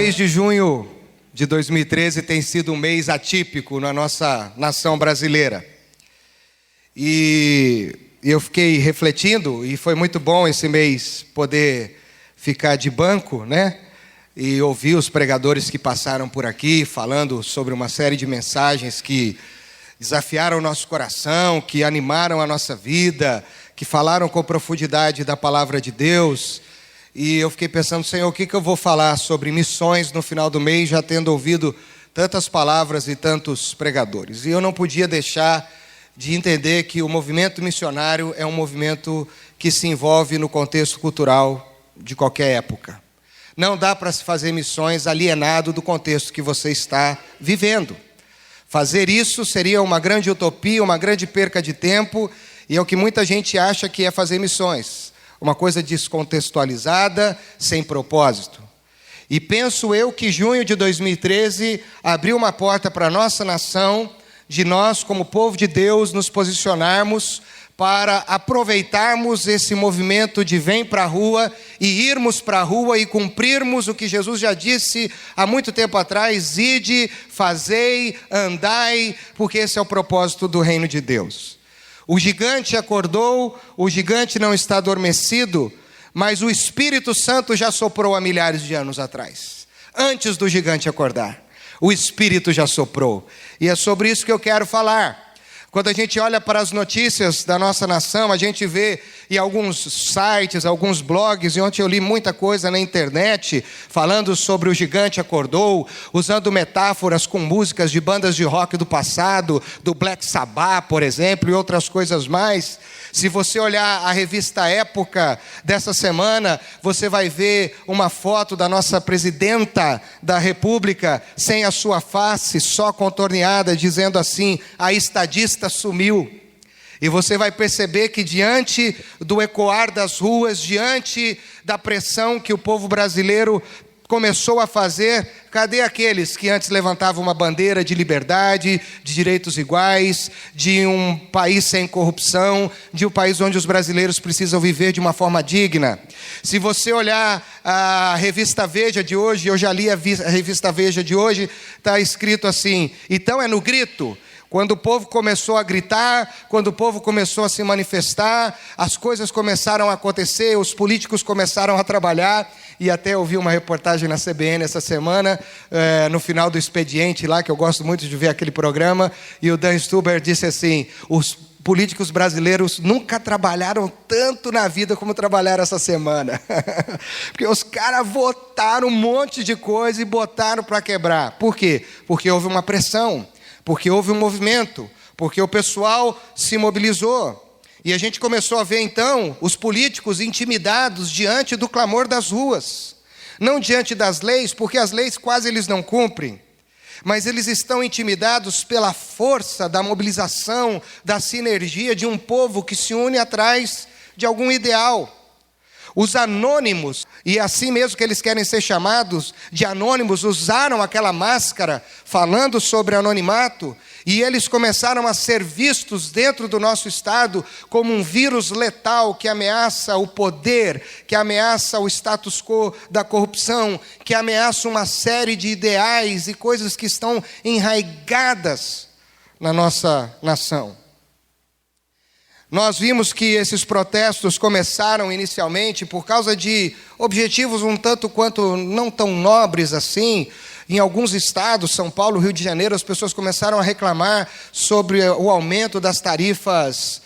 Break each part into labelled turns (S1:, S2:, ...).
S1: mês de junho de 2013 tem sido um mês atípico na nossa nação brasileira. E eu fiquei refletindo, e foi muito bom esse mês poder ficar de banco, né? E ouvir os pregadores que passaram por aqui, falando sobre uma série de mensagens que desafiaram o nosso coração, que animaram a nossa vida, que falaram com profundidade da palavra de Deus. E eu fiquei pensando, Senhor, o que eu vou falar sobre missões no final do mês, já tendo ouvido tantas palavras e tantos pregadores. E eu não podia deixar de entender que o movimento missionário é um movimento que se envolve no contexto cultural de qualquer época. Não dá para se fazer missões alienado do contexto que você está vivendo. Fazer isso seria uma grande utopia, uma grande perca de tempo, e é o que muita gente acha que é fazer missões. Uma coisa descontextualizada, sem propósito. E penso eu que junho de 2013 abriu uma porta para a nossa nação, de nós, como povo de Deus, nos posicionarmos para aproveitarmos esse movimento de vem para a rua e irmos para a rua e cumprirmos o que Jesus já disse há muito tempo atrás: ide, fazei, andai, porque esse é o propósito do reino de Deus. O gigante acordou, o gigante não está adormecido, mas o Espírito Santo já soprou há milhares de anos atrás. Antes do gigante acordar, o Espírito já soprou. E é sobre isso que eu quero falar. Quando a gente olha para as notícias da nossa nação, a gente vê em alguns sites, alguns blogs, e ontem eu li muita coisa na internet, falando sobre o gigante acordou, usando metáforas com músicas de bandas de rock do passado, do Black Sabbath, por exemplo, e outras coisas mais. Se você olhar a revista Época dessa semana, você vai ver uma foto da nossa presidenta da República, sem a sua face, só contorneada, dizendo assim: a estadista sumiu. E você vai perceber que diante do ecoar das ruas, diante da pressão que o povo brasileiro começou a fazer, cadê aqueles que antes levantavam uma bandeira de liberdade, de direitos iguais, de um país sem corrupção, de um país onde os brasileiros precisam viver de uma forma digna? Se você olhar a revista Veja de hoje, eu já li a revista Veja de hoje, está escrito assim: então é no grito. Quando o povo começou a gritar, quando o povo começou a se manifestar, as coisas começaram a acontecer, os políticos começaram a trabalhar. E até ouvi uma reportagem na CBN essa semana, no final do Expediente lá, que eu gosto muito de ver aquele programa, e o Dan Stuber disse assim: os políticos brasileiros nunca trabalharam tanto na vida como trabalharam essa semana. Porque os caras votaram um monte de coisa e botaram para quebrar. Por quê? Porque houve uma pressão, porque houve um movimento, porque o pessoal se mobilizou. E a gente começou a ver então os políticos intimidados diante do clamor das ruas. Não diante das leis, porque as leis quase eles não cumprem. Mas eles estão intimidados pela força da mobilização, da sinergia de um povo que se une atrás de algum ideal. Os anônimos, e assim mesmo que eles querem ser chamados de anônimos, usaram aquela máscara falando sobre anonimato, e eles começaram a ser vistos dentro do nosso estado como um vírus letal que ameaça o poder, que ameaça o status quo da corrupção, que ameaça uma série de ideais e coisas que estão enraigadas na nossa nação. Nós vimos que esses protestos começaram inicialmente por causa de objetivos um tanto quanto não tão nobres assim. Em alguns estados, São Paulo, Rio de Janeiro, as pessoas começaram a reclamar sobre o aumento das tarifas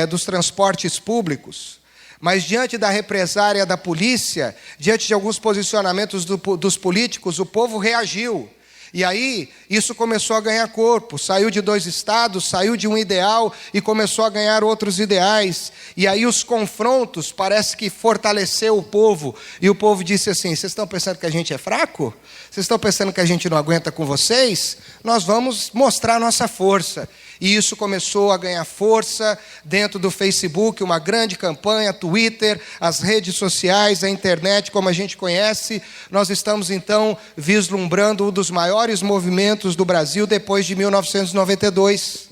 S1: dos transportes públicos. Mas diante da represária da polícia, diante de alguns posicionamentos dos políticos, o povo reagiu. E aí, isso começou a ganhar corpo, saiu de 2 estados, saiu de um ideal e começou a ganhar outros ideais. E aí os confrontos parece que fortaleceu o povo. E o povo disse assim: vocês estão pensando que a gente é fraco? Vocês estão pensando que a gente não aguenta com vocês? Nós vamos mostrar nossa força. E isso começou a ganhar força dentro do Facebook, uma grande campanha, Twitter, as redes sociais, a internet, como a gente conhece. Nós estamos, então, vislumbrando um dos maiores movimentos do Brasil depois de 1992.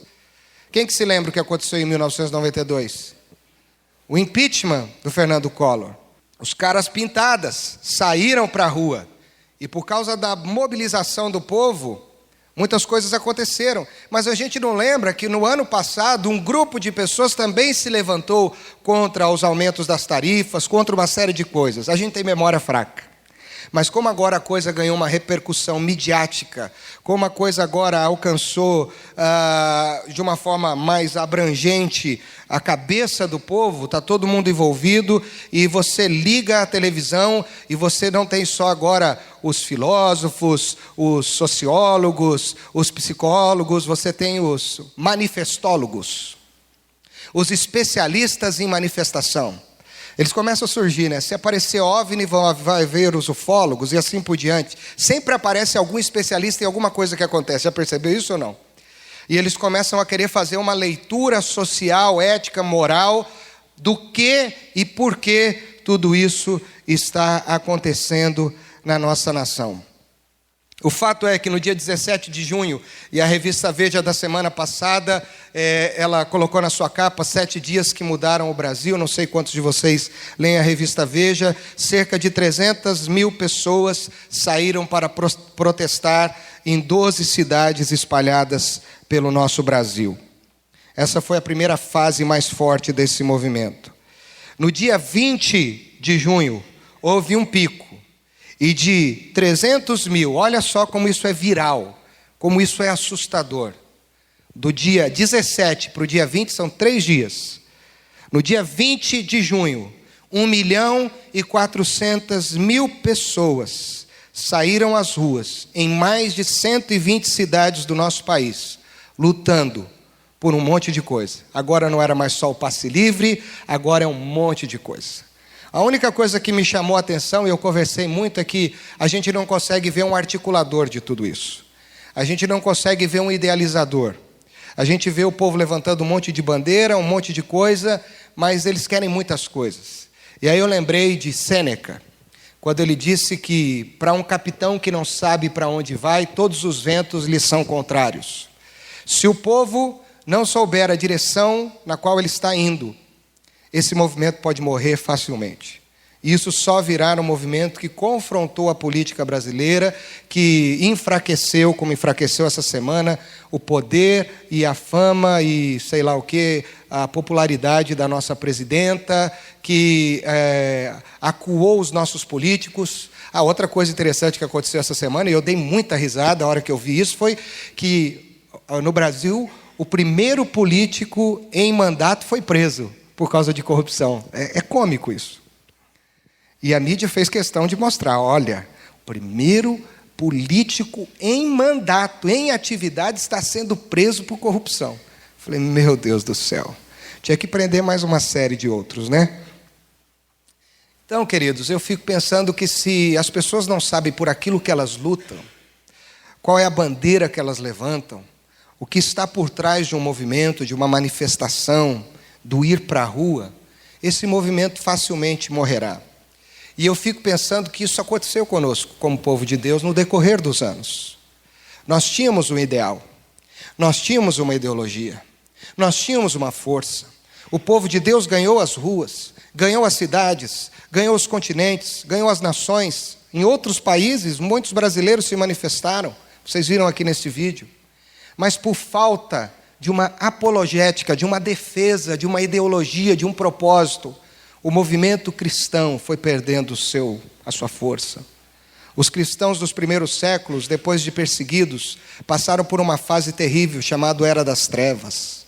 S1: Quem que se lembra o que aconteceu em 1992? O impeachment do Fernando Collor. Os caras pintadas saíram para a rua E por causa da mobilização do povo, muitas coisas aconteceram. Mas a gente não lembra que no ano passado, um grupo de pessoas também se levantou contra os aumentos das tarifas, contra uma série de coisas. A gente tem memória fraca. Mas como agora a coisa ganhou uma repercussão midiática, como a coisa agora alcançou de uma forma mais abrangente a cabeça do povo, está todo mundo envolvido, e você liga a televisão e você não tem só agora os filósofos, os sociólogos, os psicólogos, você tem os manifestólogos, os especialistas em manifestação. Eles começam a surgir, né? Se aparecer OVNI, vai ver os ufólogos e assim por diante. Sempre aparece algum especialista em alguma coisa que acontece. Já percebeu isso ou não? E eles começam a querer fazer uma leitura social, ética, moral, do que e por que tudo isso está acontecendo na nossa nação. O fato é que no dia 17 de junho, e a revista Veja da semana passada, ela colocou na sua capa 7 dias que mudaram o Brasil. Não sei quantos de vocês leem a revista Veja. Cerca de 300 mil pessoas saíram para protestar em 12 cidades espalhadas pelo nosso Brasil. Essa foi a primeira fase mais forte desse movimento. No dia 20 de junho, houve um pico. E de 300 mil, olha só como isso é viral, como isso é assustador. Do dia 17 para o dia 20 são 3 dias. No dia 20 de junho, 1.400.000 pessoas saíram às ruas em mais de 120 cidades do nosso país, lutando por um monte de coisa. Agora não era mais só o passe livre, agora é um monte de coisa. A única coisa que me chamou a atenção, e eu conversei muito, é que a gente não consegue ver um articulador de tudo isso. A gente não consegue ver um idealizador. A gente vê o povo levantando um monte de bandeira, um monte de coisa, mas eles querem muitas coisas. E aí eu lembrei de Sêneca, quando ele disse que para um capitão que não sabe para onde vai, todos os ventos lhe são contrários. Se o povo não souber a direção na qual ele está indo, esse movimento pode morrer facilmente. Isso só virá um movimento que confrontou a política brasileira, que enfraqueceu, como enfraqueceu essa semana, o poder e a fama e sei lá o que, a popularidade da nossa presidenta, que acuou os nossos políticos. A outra coisa interessante que aconteceu essa semana, e eu dei muita risada a hora que eu vi isso, foi que no Brasil o primeiro político em mandato foi preso por causa de corrupção. É cômico isso. E a mídia fez questão de mostrar, olha, o primeiro político em mandato, em atividade, está sendo preso por corrupção. Falei, meu Deus do céu. Tinha que prender mais uma série de outros, né? Então, queridos, eu fico pensando que se as pessoas não sabem por aquilo que elas lutam, qual é a bandeira que elas levantam, o que está por trás de um movimento, de uma manifestação, do ir para a rua, esse movimento facilmente morrerá. E eu fico pensando que isso aconteceu conosco, como povo de Deus, no decorrer dos anos. Nós tínhamos um ideal, nós tínhamos uma ideologia, nós tínhamos uma força. O povo de Deus ganhou as ruas, ganhou as cidades, ganhou os continentes, ganhou as nações. Em outros países, muitos brasileiros se manifestaram, vocês viram aqui neste vídeo. Mas por falta de uma apologética, de uma defesa, de uma ideologia, de um propósito, o movimento cristão foi perdendo a sua força. Os cristãos dos primeiros séculos, depois de perseguidos, passaram por uma fase terrível, chamada Era das Trevas.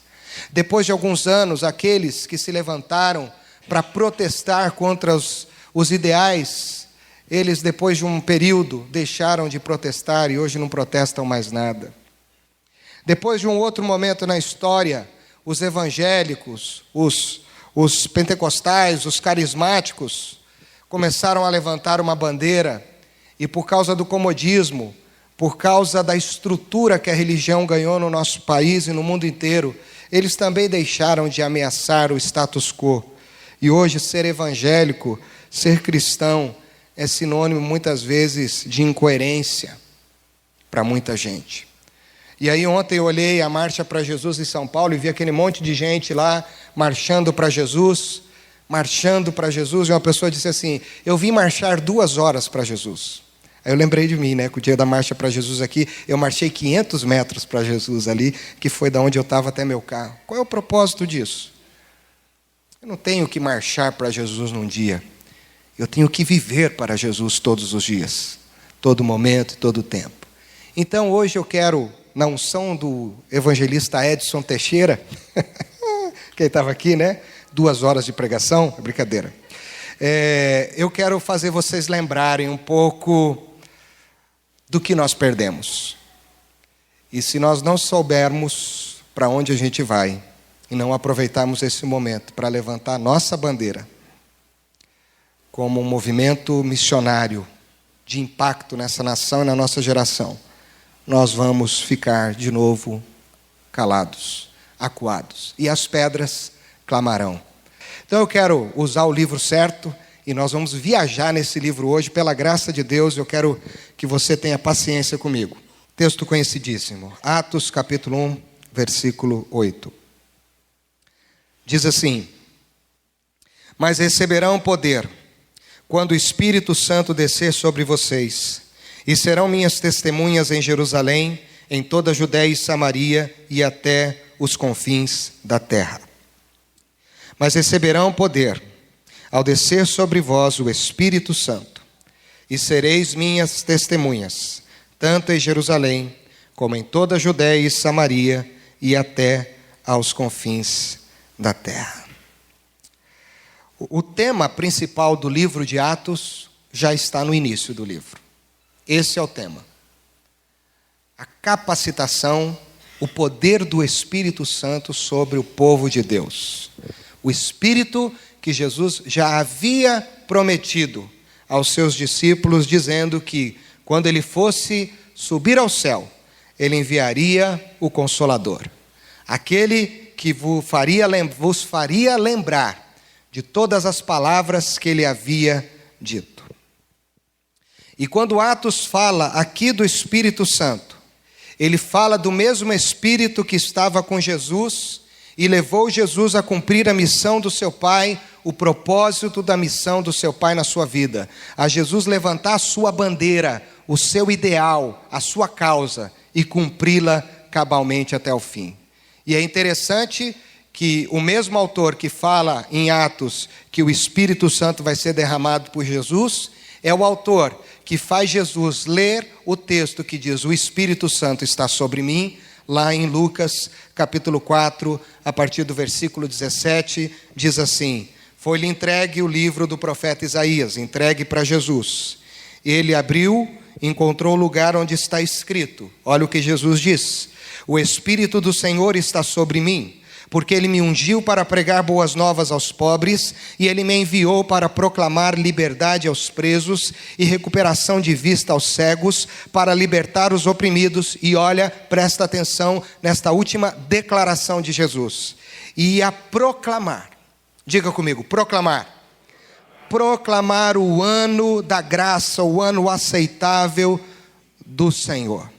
S1: Depois de alguns anos, aqueles que se levantaram para protestar contra os ideais, eles, depois de um período, deixaram de protestar e hoje não protestam mais nada. Depois de um outro momento na história, os evangélicos, os pentecostais, os carismáticos, começaram a levantar uma bandeira e por causa do comodismo, por causa da estrutura que a religião ganhou no nosso país e no mundo inteiro, eles também deixaram de ameaçar o status quo. E hoje ser evangélico, ser cristão, é sinônimo muitas vezes de incoerência para muita gente. E aí ontem eu olhei a Marcha para Jesus em São Paulo e vi aquele monte de gente lá marchando para Jesus, e uma pessoa disse assim, eu vim marchar 2 horas para Jesus. Aí eu lembrei de mim, né? Com o dia da marcha para Jesus aqui, eu marchei 500 metros para Jesus ali, que foi da onde eu estava até meu carro. Qual é o propósito disso? Eu não tenho que marchar para Jesus num dia. Eu tenho que viver para Jesus todos os dias, todo momento e todo tempo. Então hoje eu quero, na unção do evangelista Edson Teixeira, que estava aqui, né? 2 horas de pregação, é brincadeira. Eu quero fazer vocês lembrarem um pouco do que nós perdemos. E se nós não soubermos para onde a gente vai, e não aproveitarmos esse momento para levantar nossa bandeira, como um movimento missionário de impacto nessa nação e na nossa geração, nós vamos ficar de novo calados, acuados, e as pedras clamarão. Então eu quero usar o livro certo, e nós vamos viajar nesse livro hoje, pela graça de Deus. Eu quero que você tenha paciência comigo. Texto conhecidíssimo, Atos capítulo 1, versículo 8. Diz assim: mas receberão poder, quando o Espírito Santo descer sobre vocês, e serão minhas testemunhas em Jerusalém, em toda a Judéia e Samaria, e até os confins da terra. Mas receberão poder, ao descer sobre vós o Espírito Santo, e sereis minhas testemunhas, tanto em Jerusalém, como em toda a Judéia e Samaria, e até aos confins da terra. O tema principal do livro de Atos já está no início do livro. Esse é o tema. A capacitação, o poder do Espírito Santo sobre o povo de Deus. O Espírito que Jesus já havia prometido aos seus discípulos, dizendo que quando ele fosse subir ao céu, ele enviaria o Consolador. Aquele que vos faria lembrar de todas as palavras que ele havia dito. E quando Atos fala aqui do Espírito Santo, ele fala do mesmo Espírito que estava com Jesus e levou Jesus a cumprir a missão do seu Pai, o propósito da missão do seu Pai na sua vida. A Jesus levantar a sua bandeira, o seu ideal, a sua causa e cumpri-la cabalmente até o fim. E é interessante que o mesmo autor que fala em Atos que o Espírito Santo vai ser derramado por Jesus, é o autor que faz Jesus ler o texto que diz: o Espírito Santo está sobre mim, lá em Lucas capítulo 4, a partir do versículo 17, diz assim: foi-lhe entregue o livro do profeta Isaías, entregue para Jesus. Ele abriu, encontrou o lugar onde está escrito, olha o que Jesus diz: o Espírito do Senhor está sobre mim, porque ele me ungiu para pregar boas novas aos pobres, e ele me enviou para proclamar liberdade aos presos e recuperação de vista aos cegos, para libertar os oprimidos. E olha, presta atenção nesta última declaração de Jesus: e a proclamar, diga comigo, proclamar o ano da graça, o ano aceitável do Senhor.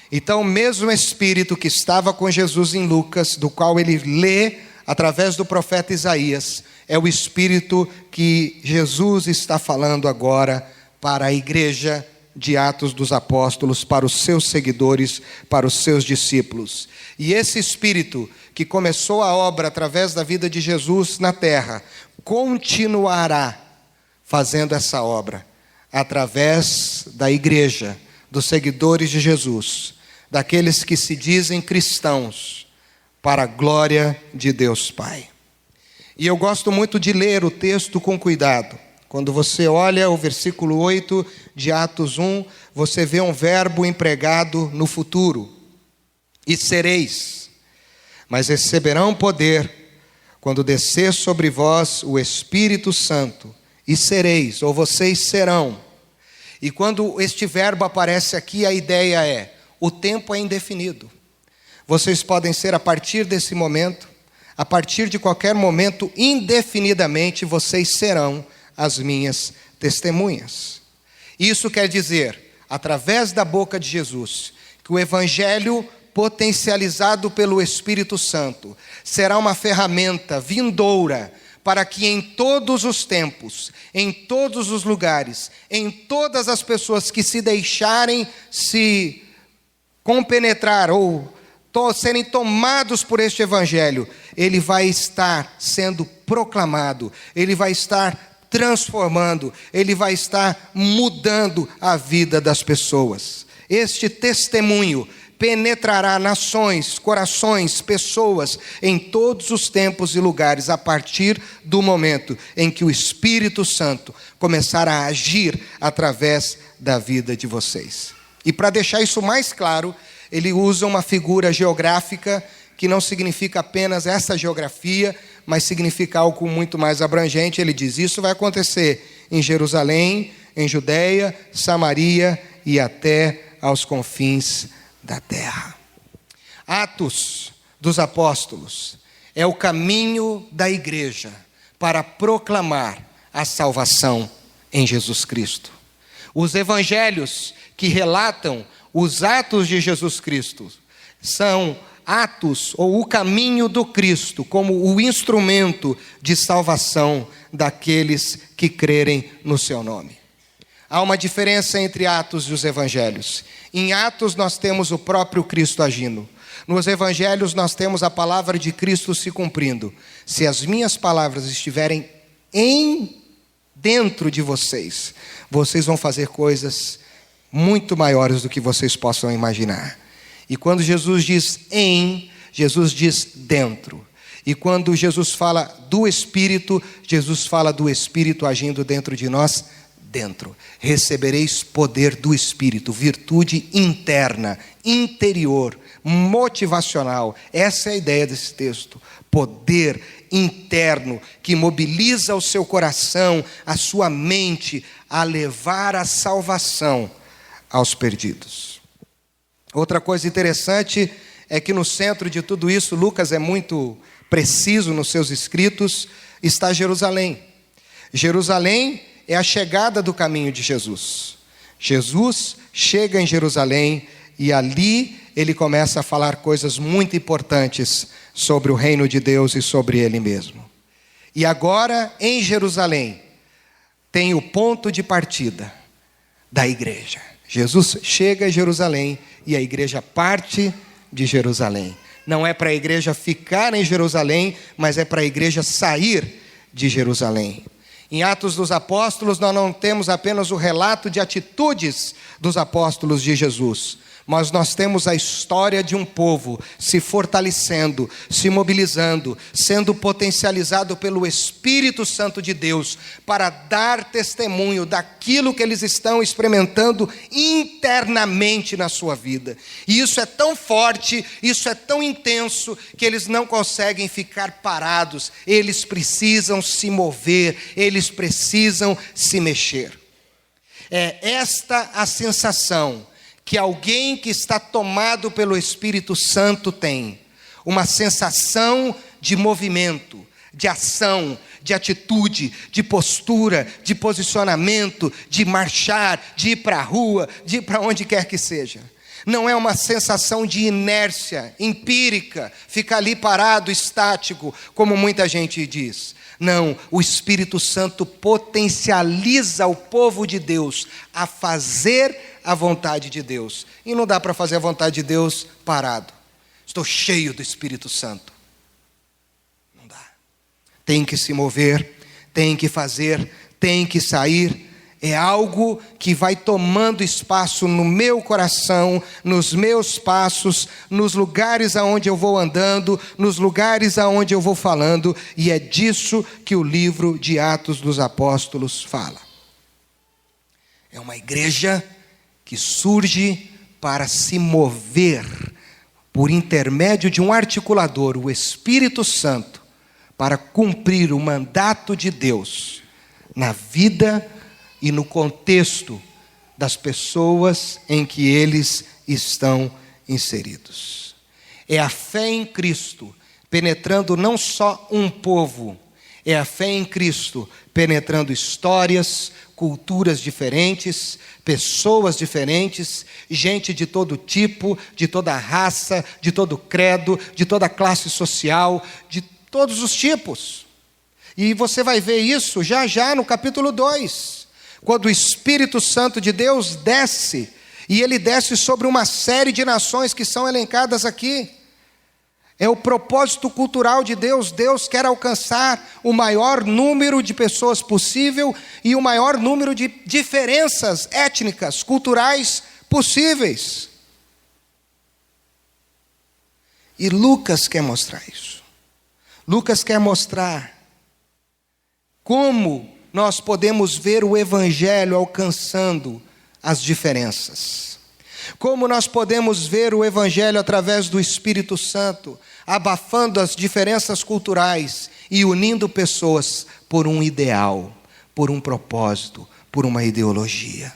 S1: Então, o mesmo Espírito que estava com Jesus em Lucas, do qual ele lê através do profeta Isaías, é o Espírito que Jesus está falando agora para a igreja de Atos dos Apóstolos, para os seus seguidores, para os seus discípulos. E esse Espírito que começou a obra através da vida de Jesus na terra, continuará fazendo essa obra através da igreja, dos seguidores de Jesus, daqueles que se dizem cristãos, para a glória de Deus Pai. E eu gosto muito de ler o texto com cuidado. Quando você olha o versículo 8 de Atos 1, você vê um verbo empregado no futuro: e sereis, mas receberão poder quando descer sobre vós o Espírito Santo, e sereis, ou vocês serão. E quando este verbo aparece aqui, a ideia é: o tempo é indefinido. Vocês podem ser, a partir desse momento, a partir de qualquer momento, indefinidamente, vocês serão as minhas testemunhas. Isso quer dizer, através da boca de Jesus, que o Evangelho potencializado pelo Espírito Santo será uma ferramenta vindoura para que em todos os tempos, em todos os lugares, em todas as pessoas que se deixarem se compenetrar ou serem tomados por este evangelho, ele vai estar sendo proclamado, ele vai estar transformando, ele vai estar mudando a vida das pessoas. Este testemunho penetrará nações, corações, pessoas em todos os tempos e lugares, a partir do momento em que o Espírito Santo começar a agir através da vida de vocês. E para deixar isso mais claro, ele usa uma figura geográfica que não significa apenas essa geografia, mas significa algo muito mais abrangente. Ele diz: isso vai acontecer em Jerusalém, em Judeia, Samaria e até aos confins da terra. Atos dos Apóstolos é o caminho da igreja para proclamar a salvação em Jesus Cristo. Os evangelhos que relatam os atos de Jesus Cristo são atos ou o caminho do Cristo como o instrumento de salvação daqueles que crerem no seu nome. Há uma diferença entre Atos e os evangelhos. Em Atos nós temos o próprio Cristo agindo. Nos evangelhos nós temos a palavra de Cristo se cumprindo. Se as minhas palavras estiverem dentro de vocês, vocês vão fazer coisas muito maiores do que vocês possam imaginar. E quando Jesus diz Jesus diz dentro. E quando Jesus fala do Espírito, Jesus fala do Espírito agindo dentro de nós, dentro. Recebereis poder do Espírito, virtude interna, interior, motivacional. Essa é a ideia desse texto. Poder interno que mobiliza o seu coração, a sua mente, a levar a salvação aos perdidos. Outra coisa interessante é que no centro de tudo isso, Lucas é muito preciso nos seus escritos, está Jerusalém. Jerusalém é a chegada do caminho de Jesus. Jesus chega em Jerusalém e ali ele começa a falar coisas muito importantes sobre o reino de Deus e sobre ele mesmo. E agora, em Jerusalém, tem o ponto de partida da igreja. Jesus chega em Jerusalém e a igreja parte de Jerusalém. Não é para a igreja ficar em Jerusalém, mas é para a igreja sair de Jerusalém. Em Atos dos Apóstolos, nós não temos apenas o relato de atitudes dos apóstolos de Jesus, mas nós temos a história de um povo se fortalecendo, se mobilizando, sendo potencializado pelo Espírito Santo de Deus para dar testemunho daquilo que eles estão experimentando internamente na sua vida. E isso é tão forte, isso é tão intenso, que eles não conseguem ficar parados, eles precisam se mover, eles precisam se mexer. É esta a sensação que alguém que está tomado pelo Espírito Santo tem. Uma sensação de movimento, de ação, de atitude, de postura, de posicionamento, de marchar, de ir para a rua, de ir para onde quer que seja. Não é uma sensação de inércia empírica, ficar ali parado, estático, como muita gente diz. Não, o Espírito Santo potencializa o povo de Deus a fazer a vontade de Deus. E não dá para fazer a vontade de Deus parado. Estou cheio do Espírito Santo. Não dá. Tem que se mover, tem que fazer, tem que sair. É algo que vai tomando espaço no meu coração, nos meus passos, nos lugares aonde eu vou andando, nos lugares aonde eu vou falando, e é disso que o livro de Atos dos Apóstolos fala. É uma igreja que surge para se mover por intermédio de um articulador, o Espírito Santo, para cumprir o mandato de Deus na vida e no contexto das pessoas em que eles estão inseridos. É a fé em Cristo penetrando não só um povo, é a fé em Cristo penetrando histórias, culturas diferentes, pessoas diferentes, gente de todo tipo, de toda raça, de todo credo, de toda classe social, de todos os tipos. E você vai ver isso já já no capítulo 2, quando o Espírito Santo de Deus desce, e ele desce sobre uma série de nações que são elencadas aqui. É o propósito cultural de Deus. Deus quer alcançar o maior número de pessoas possível e o maior número de diferenças étnicas, culturais possíveis. E Lucas quer mostrar isso. Lucas quer mostrar como nós podemos ver o Evangelho alcançando as diferenças. Como nós podemos ver o Evangelho através do Espírito Santo, abafando as diferenças culturais e unindo pessoas por um ideal, por um propósito, por uma ideologia.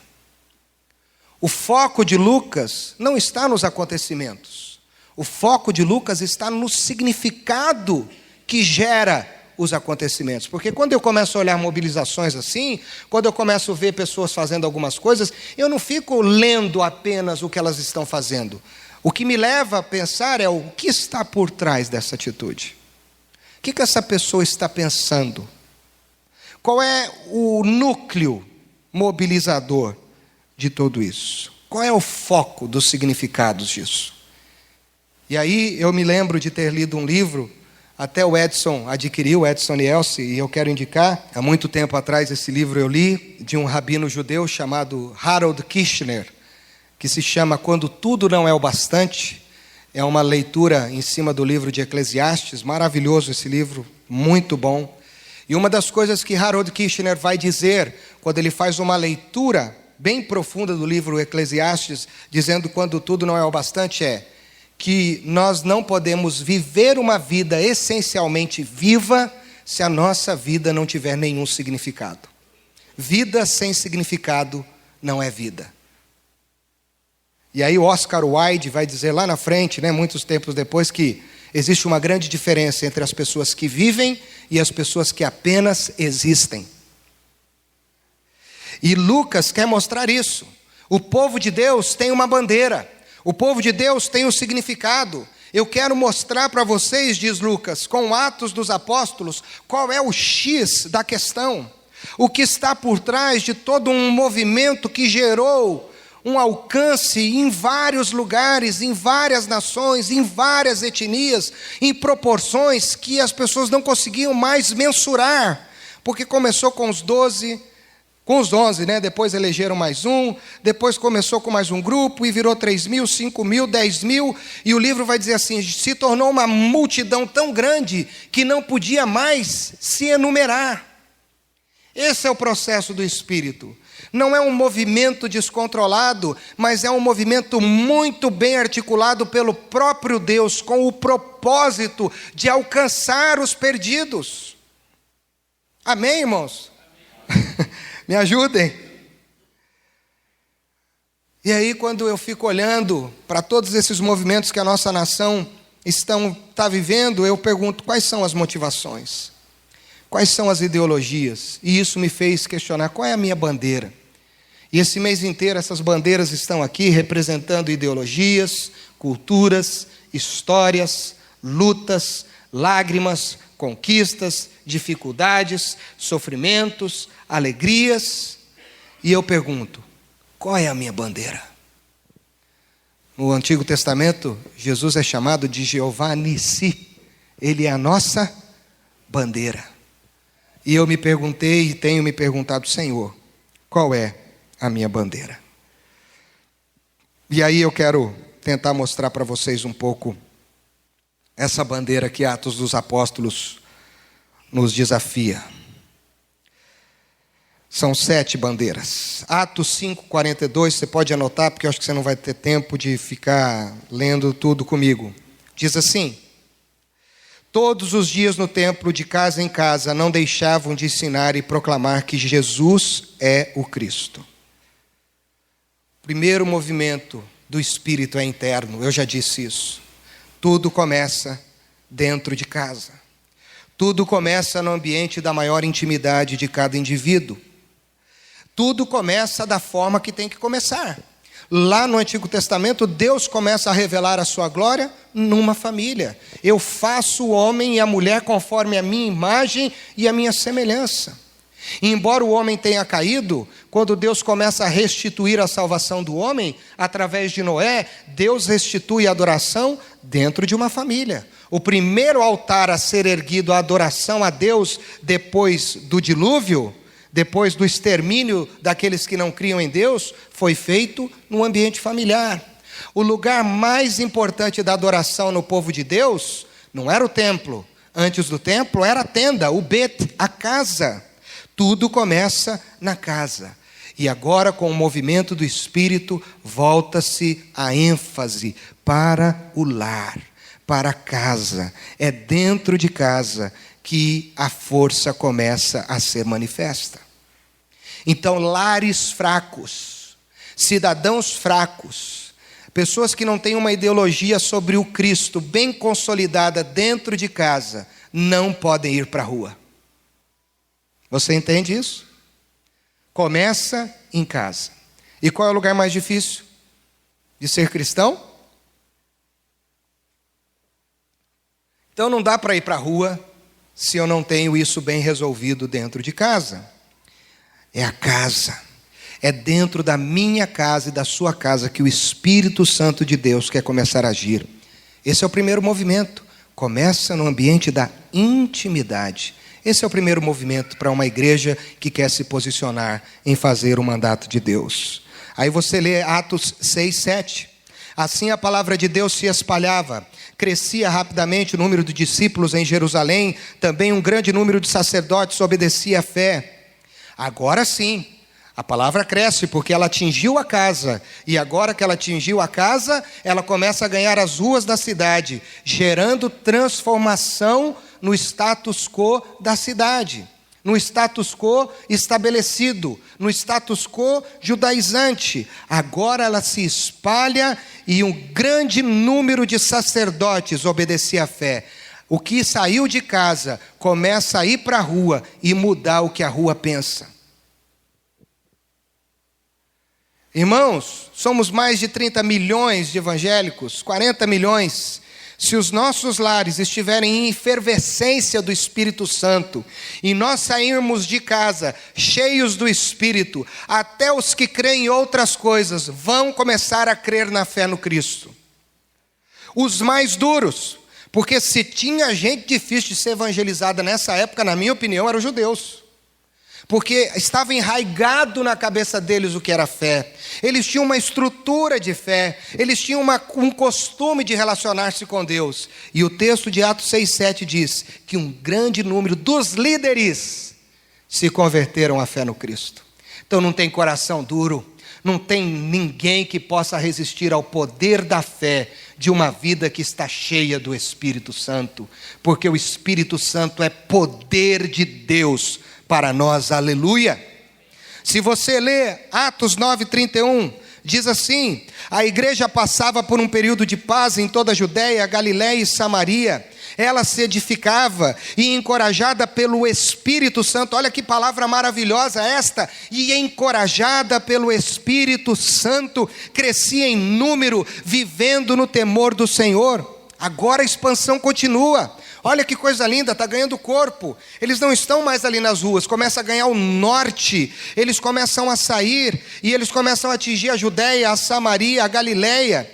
S1: O foco de Lucas não está nos acontecimentos. O foco de Lucas está no significado que gera os acontecimentos. Porque quando eu começo a olhar mobilizações assim, quando eu começo a ver pessoas fazendo algumas coisas, eu não fico lendo apenas o que elas estão fazendo. O que me leva a pensar é o que está por trás dessa atitude. O que essa pessoa está pensando? Qual é o núcleo mobilizador de tudo isso? Qual é o foco dos significados disso? E aí eu me lembro de ter lido um livro, até o Edson adquiriu, Edson Nielsen, e eu quero indicar, há muito tempo atrás esse livro eu li, de um rabino judeu chamado Harold Kirchner, que se chama Quando Tudo Não É o Bastante. É uma leitura em cima do livro de Eclesiastes, maravilhoso esse livro, muito bom. E uma das coisas que Harold Kirchner vai dizer, quando ele faz uma leitura bem profunda do livro Eclesiastes, dizendo quando tudo não é o bastante, é que nós não podemos viver uma vida essencialmente viva se a nossa vida não tiver nenhum significado. Vida sem significado não é vida. E aí Oscar Wilde vai dizer lá na frente, muitos tempos depois, que existe uma grande diferença entre as pessoas que vivem e as pessoas que apenas existem. E Lucas quer mostrar isso. O povo de Deus tem uma bandeira. O povo de Deus tem um significado. Eu quero mostrar para vocês, diz Lucas, com Atos dos Apóstolos, qual é o X da questão. O que está por trás de todo um movimento que gerou um alcance em vários lugares, em várias nações, em várias etnias, em proporções que as pessoas não conseguiam mais mensurar, porque começou com os 12, com os 11, depois elegeram mais um, depois começou com mais um grupo e virou 3.000, 5.000, 10.000, e o livro vai dizer assim, se tornou uma multidão tão grande que não podia mais se enumerar. Esse é o processo do Espírito. Não é um movimento descontrolado, mas é um movimento muito bem articulado pelo próprio Deus, com o propósito de alcançar os perdidos. Amém, irmãos? Amém. Me ajudem. E aí, quando eu fico olhando para todos esses movimentos que a nossa nação está vivendo, eu pergunto, quais são as motivações? Quais são as ideologias? E isso me fez questionar, qual é a minha bandeira? E esse mês inteiro essas bandeiras estão aqui representando ideologias, culturas, histórias, lutas, lágrimas, conquistas, dificuldades, sofrimentos, alegrias. E eu pergunto, qual é a minha bandeira? No Antigo Testamento, Jesus é chamado de Jeová Nissi. Ele é a nossa bandeira. E eu me perguntei e tenho me perguntado, Senhor, qual é a minha bandeira? E aí eu quero tentar mostrar para vocês um pouco essa bandeira que Atos dos Apóstolos nos desafia. São 7 bandeiras. Atos 5:42, você pode anotar, porque eu acho que você não vai ter tempo de ficar lendo tudo comigo. Diz assim: todos os dias no templo, de casa em casa, não deixavam de ensinar e proclamar que Jesus é o Cristo. O primeiro movimento do Espírito é interno, eu já disse isso. Tudo começa dentro de casa. Tudo começa no ambiente da maior intimidade de cada indivíduo. Tudo começa da forma que tem que começar. Lá no Antigo Testamento, Deus começa a revelar a sua glória numa família. Eu faço o homem e a mulher conforme a minha imagem e a minha semelhança. E embora o homem tenha caído, quando Deus começa a restituir a salvação do homem, através de Noé, Deus restitui a adoração dentro de uma família. O primeiro altar a ser erguido à adoração a Deus depois do dilúvio, depois do extermínio daqueles que não criam em Deus, foi feito no ambiente familiar. O lugar mais importante da adoração no povo de Deus não era o templo. Antes do templo era a tenda, o bet, a casa. Tudo começa na casa. E agora, com o movimento do Espírito, volta-se a ênfase para o lar, para a casa. É dentro de casa que a força começa a ser manifesta. Então, lares fracos, cidadãos fracos, pessoas que não têm uma ideologia sobre o Cristo bem consolidada dentro de casa, não podem ir para a rua. Você entende isso? Começa em casa. E qual é o lugar mais difícil de ser cristão? Então não dá para ir para a rua se eu não tenho isso bem resolvido dentro de casa. É a casa. É dentro da minha casa e da sua casa que o Espírito Santo de Deus quer começar a agir. Esse é o primeiro movimento. Começa no ambiente da intimidade. Esse é o primeiro movimento para uma igreja que quer se posicionar em fazer o mandato de Deus. Aí você lê Atos 6, 7. Assim a palavra de Deus se espalhava, crescia rapidamente o número de discípulos em Jerusalém, também um grande número de sacerdotes obedecia à fé. Agora sim, a palavra cresce porque ela atingiu a casa, e agora que ela atingiu a casa, ela começa a ganhar as ruas da cidade, gerando transformação no status quo da cidade, no status quo estabelecido, no status quo judaizante. Agora ela se espalha e um grande número de sacerdotes obedecia à fé. O que saiu de casa começa a ir para a rua e mudar o que a rua pensa. Irmãos, somos mais de 30 milhões de evangélicos, 40 milhões. Se os nossos lares estiverem em efervescência do Espírito Santo, e nós sairmos de casa cheios do Espírito, até os que creem em outras coisas vão começar a crer na fé no Cristo. Os mais duros, porque se tinha gente difícil de ser evangelizada nessa época, na minha opinião, eram os judeus. Porque estava enraizado na cabeça deles o que era fé. Eles tinham uma estrutura de fé. Eles tinham um costume de relacionar-se com Deus. E o texto de Atos 6,7 diz que um grande número dos líderes se converteram à fé no Cristo. Então não tem coração duro. Não tem ninguém que possa resistir ao poder da fé de uma vida que está cheia do Espírito Santo. Porque o Espírito Santo é poder de Deus para nós, aleluia. Se você lê Atos 9:31, diz assim: a igreja passava por um período de paz em toda a Judéia, Galiléia e Samaria. Ela se edificava e encorajada pelo Espírito Santo. Olha que palavra maravilhosa esta. E encorajada pelo Espírito Santo, crescia em número, vivendo no temor do Senhor. Agora a expansão continua. Olha que coisa linda, está ganhando corpo. Eles não estão mais ali nas ruas, começa a ganhar o norte. Eles começam a sair e eles começam a atingir a Judéia, a Samaria, a Galiléia.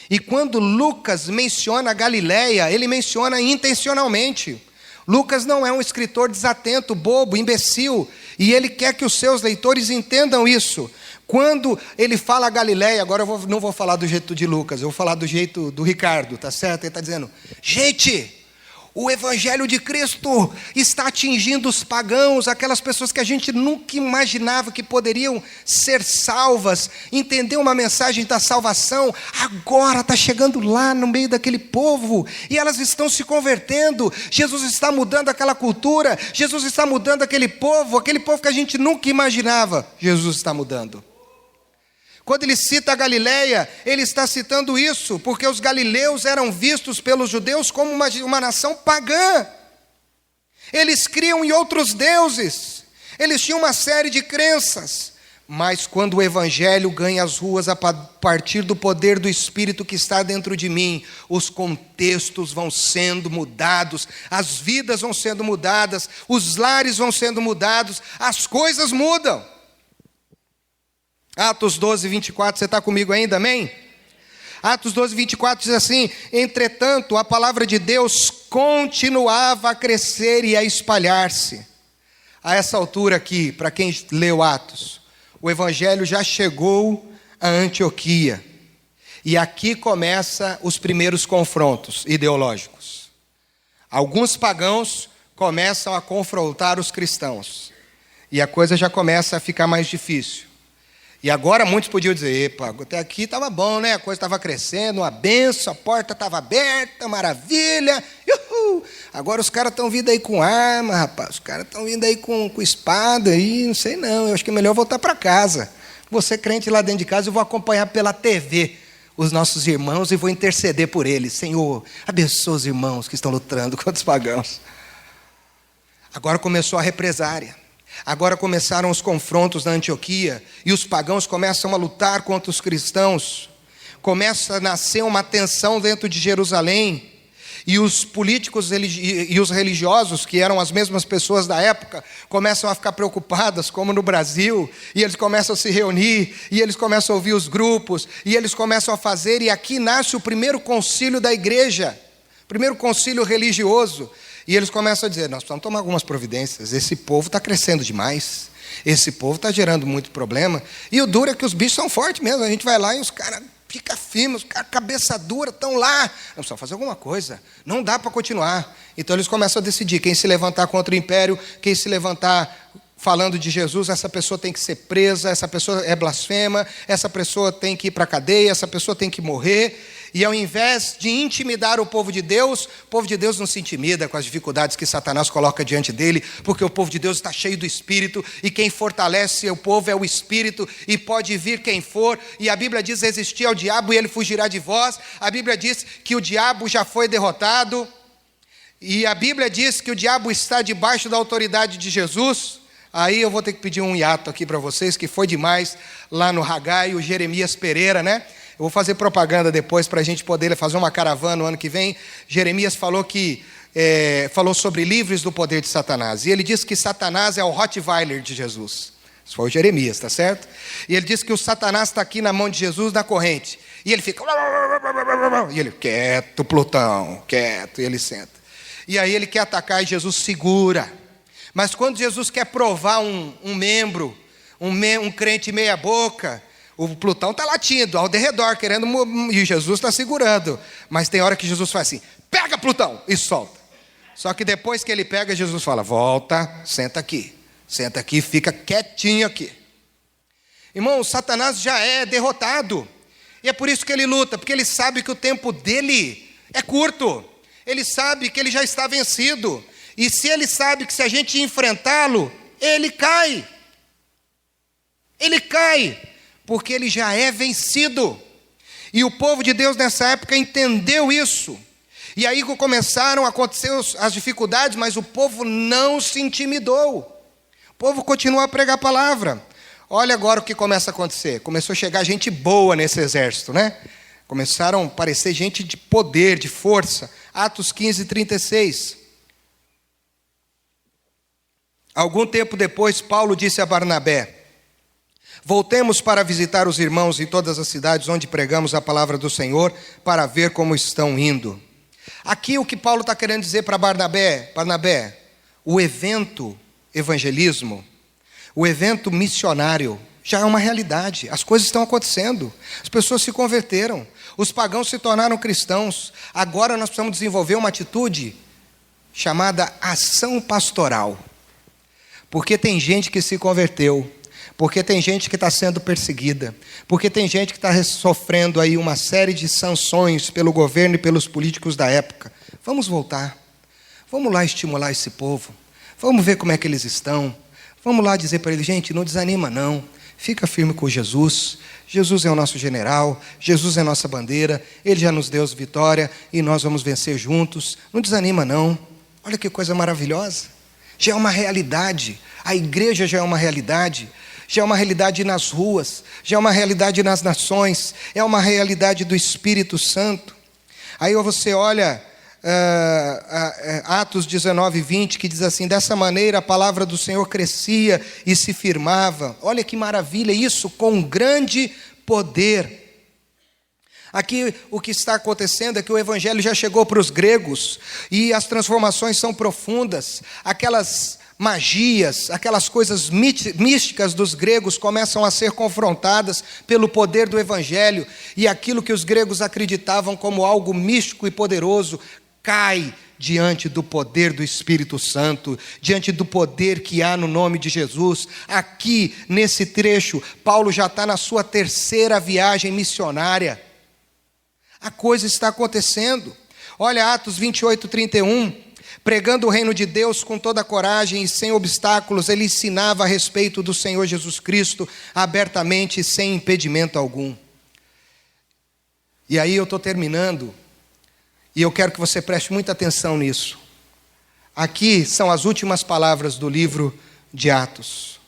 S1: E quando Lucas menciona a Galiléia, ele menciona intencionalmente. Lucas não é um escritor desatento, bobo, imbecil. E ele quer que os seus leitores entendam isso. Quando ele fala Galiléia, agora eu não vou falar do jeito de Lucas, eu vou falar do jeito do Ricardo, tá certo? Ele está dizendo, gente, o Evangelho de Cristo está atingindo os pagãos, aquelas pessoas que a gente nunca imaginava que poderiam ser salvas, entender uma mensagem da salvação, agora está chegando lá no meio daquele povo, e elas estão se convertendo, Jesus está mudando aquela cultura, Jesus está mudando aquele povo que a gente nunca imaginava, Jesus está mudando. Quando ele cita a Galiléia, ele está citando isso, porque os galileus eram vistos pelos judeus como uma nação pagã. Eles criam em outros deuses, eles tinham uma série de crenças, Mas quando o evangelho ganha as ruas a partir do poder do Espírito que está dentro de mim, os contextos vão sendo mudados, as vidas vão sendo mudadas, os lares vão sendo mudados, as coisas mudam. Atos 12, 24, você está comigo ainda, amém? Atos 12, 24 diz assim: entretanto, a palavra de Deus continuava a crescer e a espalhar-se. A essa altura aqui, para quem leu Atos, o evangelho já chegou a Antioquia. E aqui começam os primeiros confrontos ideológicos. Alguns pagãos começam a confrontar os cristãos. E a coisa já começa a ficar mais difícil. E agora muitos podiam dizer: epa, até aqui estava bom, né? A coisa estava crescendo, uma benção, a porta estava aberta, maravilha. Uhul. Agora os caras estão vindo aí com arma, rapaz. Os caras estão vindo aí com espada aí, não sei não. Eu acho que é melhor voltar para casa. Você crente lá dentro de casa, eu vou acompanhar pela TV os nossos irmãos e vou interceder por eles. Senhor, abençoa os irmãos que estão lutando contra os pagãos. Agora começou a represária. Agora começaram os confrontos na Antioquia e os pagãos começam a lutar contra os cristãos. Começa a nascer uma tensão dentro de Jerusalém. E os políticos e os religiosos, que eram as mesmas pessoas da época, começam a ficar preocupadas, como no Brasil, e eles começam a se reunir, e eles começam a ouvir os grupos, e eles começam a fazer, e aqui nasce o primeiro concílio da igreja, primeiro concílio religioso, e eles começam a dizer: nós precisamos tomar algumas providências, esse povo está crescendo demais, esse povo está gerando muito problema, e o duro é que os bichos são fortes mesmo, a gente vai lá e os caras ficam firmes, os caras cabeça dura, estão lá, nós precisamos fazer alguma coisa, não dá para continuar. Então eles começam a decidir, quem se levantar contra o império, quem se levantar falando de Jesus, essa pessoa tem que ser presa, essa pessoa é blasfema, essa pessoa tem que ir para a cadeia, essa pessoa tem que morrer. E ao invés de intimidar o povo de Deus não se intimida com as dificuldades que Satanás coloca diante dele, porque o povo de Deus está cheio do Espírito, e quem fortalece o povo é o Espírito, e pode vir quem for, e a Bíblia diz: resistir ao diabo e ele fugirá de vós. A Bíblia diz que o diabo já foi derrotado, e a Bíblia diz que o diabo está debaixo da autoridade de Jesus. Aí eu vou ter que pedir um hiato aqui para vocês, que foi demais lá no Hagai, o Jeremias Pereira, né? Eu vou fazer propaganda depois para a gente poder fazer uma caravana no ano que vem. Jeremias falou falou sobre livres do poder de Satanás. E ele disse que Satanás é o Rottweiler de Jesus. Isso foi o Jeremias, tá certo? E ele disse que o Satanás está aqui na mão de Jesus, na corrente. E ele fica... E ele, quieto, Plutão, quieto. E ele senta. E aí ele quer atacar e Jesus segura. Mas quando Jesus quer provar um membro, um crente meia boca... O Plutão está latindo ao derredor, querendo, e Jesus está segurando. Mas tem hora que Jesus faz assim: pega, Plutão, e solta. Só que depois que ele pega, Jesus fala: volta, senta aqui, fica quietinho aqui. Irmão, Satanás já é derrotado. E é por isso que ele luta, porque ele sabe que o tempo dele é curto. Ele sabe que ele já está vencido. E se ele sabe que se a gente enfrentá-lo, ele cai. Ele cai. Porque ele já é vencido. E o povo de Deus nessa época entendeu isso. E aí começaram a acontecer as dificuldades, mas o povo não se intimidou. O povo continuou a pregar a palavra. Olha agora o que começa a acontecer. Começou a chegar gente boa nesse exército, né? Começaram a aparecer gente de poder, de força. Atos 15, 36. Algum tempo depois, Paulo disse a Barnabé: voltemos para visitar os irmãos em todas as cidades onde pregamos a palavra do Senhor, para ver como estão indo. Aqui o que Paulo está querendo dizer para Barnabé: o evento evangelismo, o evento missionário, já é uma realidade. As coisas estão acontecendo. As pessoas se converteram. Os pagãos se tornaram cristãos. Agora nós precisamos desenvolver uma atitude chamada ação pastoral. Porque tem gente que se converteu. Porque tem gente que está sendo perseguida, porque tem gente que está sofrendo aí uma série de sanções pelo governo e pelos políticos da época. Vamos voltar, vamos lá estimular esse povo, vamos ver como é que eles estão, vamos lá dizer para eles: gente, não desanima não, fica firme com Jesus, Jesus é o nosso general, Jesus é a nossa bandeira, Ele já nos deu vitória e nós vamos vencer juntos, não desanima não. Olha que coisa maravilhosa, já é uma realidade, a igreja já é uma realidade. já é uma realidade nas ruas, já é uma realidade nas nações, é uma realidade do Espírito Santo. Aí você olha Atos 19, 20, que diz assim: dessa maneira a palavra do Senhor crescia e se firmava. Olha que maravilha isso, com grande poder. Aqui o que está acontecendo é que o evangelho já chegou para os gregos e as transformações são profundas. Aquelas magias, aquelas coisas místicas dos gregos começam a ser confrontadas pelo poder do evangelho, e aquilo que os gregos acreditavam como algo místico e poderoso cai diante do poder do Espírito Santo, diante do poder que há no nome de Jesus. Aqui nesse trecho, Paulo já está na sua terceira viagem missionária. A coisa está acontecendo. Olha Atos 28, 31. Pregando o reino de Deus com toda a coragem e sem obstáculos, ele ensinava a respeito do Senhor Jesus Cristo abertamente e sem impedimento algum. E aí eu estou terminando, e eu quero que você preste muita atenção nisso. Aqui são as últimas palavras do livro de Atos.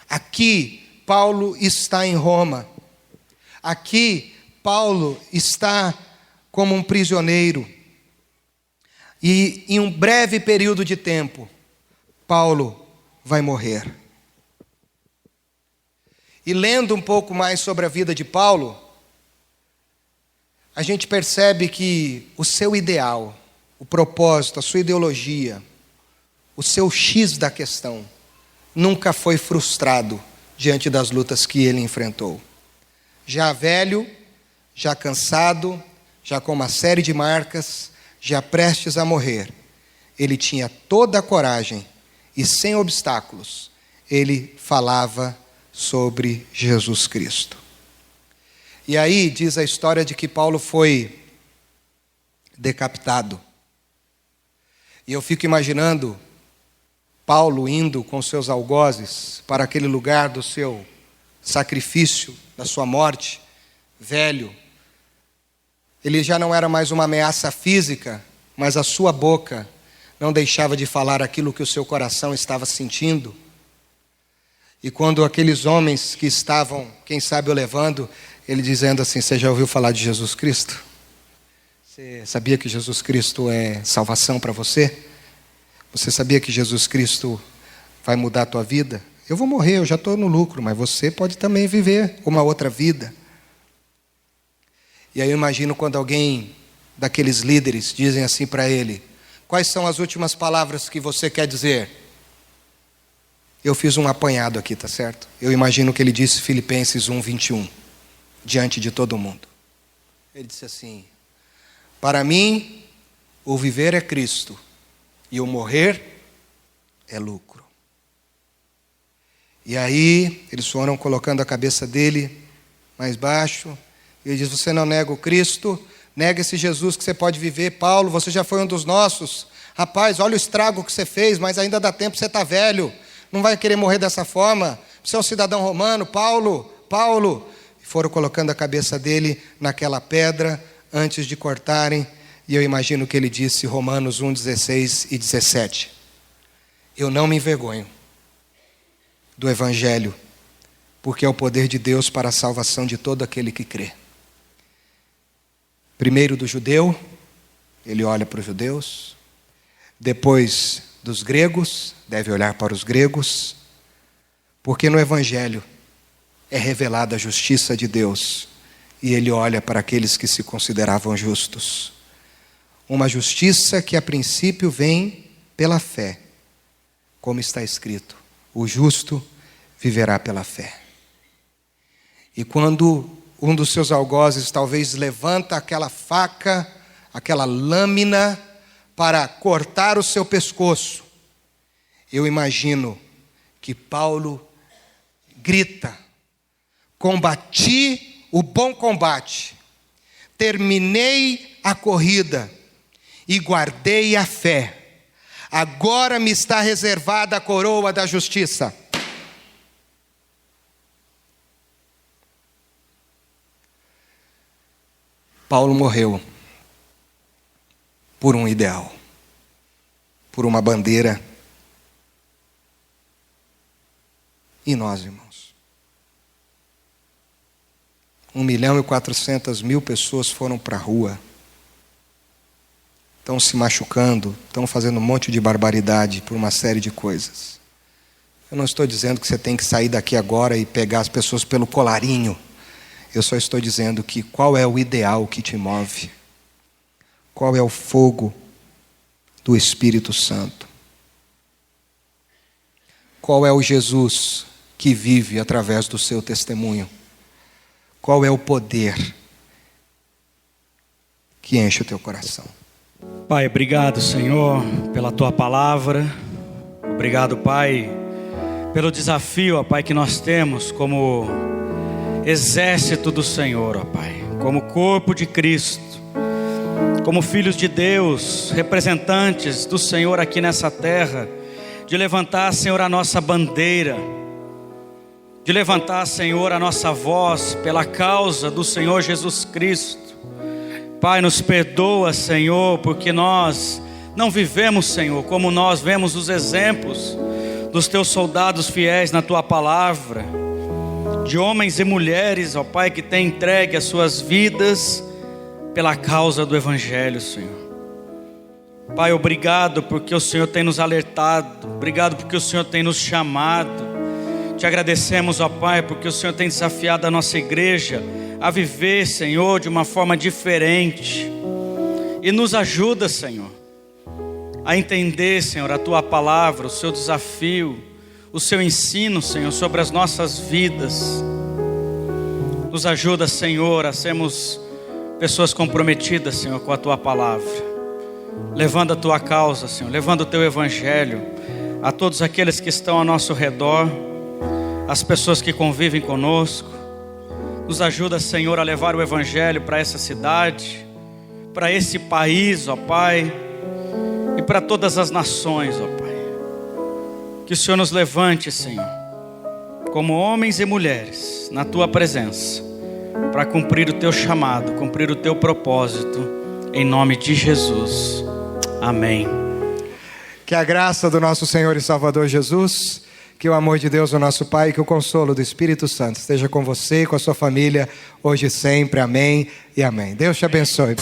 S1: Aqui Paulo está em Roma. Aqui Paulo está como um prisioneiro. E em um breve período de tempo, Paulo vai morrer. E lendo um pouco mais sobre a vida de Paulo, a gente percebe que o seu ideal, o propósito, a sua ideologia, o seu X da questão, nunca foi frustrado diante das lutas que ele enfrentou. Já velho, já cansado, já com uma série de marcas, já prestes a morrer, ele tinha toda a coragem e sem obstáculos, ele falava sobre Jesus Cristo. E aí diz a história de que Paulo foi decapitado. E eu fico imaginando Paulo indo com seus algozes para aquele lugar do seu sacrifício, da sua morte, velho. Ele já não era mais uma ameaça física, mas a sua boca não deixava de falar aquilo que o seu coração estava sentindo. E quando aqueles homens que estavam, quem sabe, o levando, ele dizendo assim: você já ouviu falar de Jesus Cristo? Você sabia que Jesus Cristo é salvação para você? Você sabia que Jesus Cristo vai mudar a tua vida? Eu vou morrer, eu já estou no lucro, mas você pode também viver uma outra vida. E aí eu imagino quando alguém daqueles líderes dizem assim para ele: quais são as últimas palavras que você quer dizer? Eu fiz um apanhado aqui, tá certo? Eu imagino que ele disse Filipenses 1, 21, diante de todo mundo. Ele disse assim: para mim, o viver é Cristo, e o morrer é lucro. E aí, eles foram colocando a cabeça dele mais baixo, e ele diz: você não nega o Cristo, nega esse Jesus que você pode viver. Paulo, você já foi um dos nossos. Rapaz, olha o estrago que você fez, mas ainda dá tempo, você está velho. Não vai querer morrer dessa forma. Você é um cidadão romano. Paulo. E foram colocando a cabeça dele naquela pedra antes de cortarem. E eu imagino que ele disse, Romanos 1, 16 e 17. Eu não me envergonho do Evangelho, porque é o poder de Deus para a salvação de todo aquele que crê. Primeiro do judeu, ele olha para os judeus. Depois dos gregos, deve olhar para os gregos, porque no Evangelho é revelada a justiça de Deus, e ele olha para aqueles que se consideravam justos. Uma justiça que a princípio vem pela fé, como está escrito: o justo viverá pela fé. E quando um dos seus algozes talvez levanta aquela faca, aquela lâmina, para cortar o seu pescoço, eu imagino que Paulo grita: combati o bom combate, terminei a corrida e guardei a fé. Agora me está reservada a coroa da justiça. Paulo morreu por um ideal, por uma bandeira. E nós, irmãos? 1.400.000 pessoas foram para a rua. Estão se machucando, estão fazendo um monte de barbaridade por uma série de coisas. Eu não estou dizendo que você tem que sair daqui agora e pegar as pessoas pelo colarinho. Eu só estou dizendo que qual é o ideal que te move? Qual é o fogo do Espírito Santo? Qual é o Jesus que vive através do seu testemunho? Qual é o poder que enche o teu coração?
S2: Pai, obrigado, Senhor, pela Tua palavra. Obrigado, Pai, pelo desafio, ó Pai, que nós temos como exército do Senhor, ó Pai, como corpo de Cristo, como filhos de Deus, representantes do Senhor aqui nessa terra, de levantar, Senhor, a nossa bandeira, de levantar, Senhor, a nossa voz pela causa do Senhor Jesus Cristo. Pai, nos perdoa, Senhor, porque nós não vivemos, Senhor, como nós vemos os exemplos dos Teus soldados fiéis na Tua palavra, de homens e mulheres, ó Pai, que têm entregue as suas vidas pela causa do Evangelho, Senhor. Pai, obrigado porque o Senhor tem nos alertado, obrigado porque o Senhor tem nos chamado. Te agradecemos, ó Pai, porque o Senhor tem desafiado a nossa igreja a viver, Senhor, de uma forma diferente. E nos ajuda, Senhor, a entender, Senhor, a Tua palavra, o Seu desafio, o Seu ensino, Senhor, sobre as nossas vidas. Nos ajuda, Senhor, a sermos pessoas comprometidas, Senhor, com a Tua palavra, levando a Tua causa, Senhor, levando o Teu Evangelho a todos aqueles que estão ao nosso redor, as pessoas que convivem conosco. Nos ajuda, Senhor, a levar o Evangelho para essa cidade, para esse país, ó Pai, e para todas as nações, ó Pai. Que o Senhor nos levante, Senhor, como homens e mulheres na Tua presença, para cumprir o Teu chamado, cumprir o Teu propósito, em nome de Jesus. Amém.
S1: Que a graça do nosso Senhor e Salvador Jesus, que o amor de Deus, o nosso Pai, que o consolo do Espírito Santo esteja com você e com a sua família, hoje e sempre. Amém e amém. Deus te abençoe.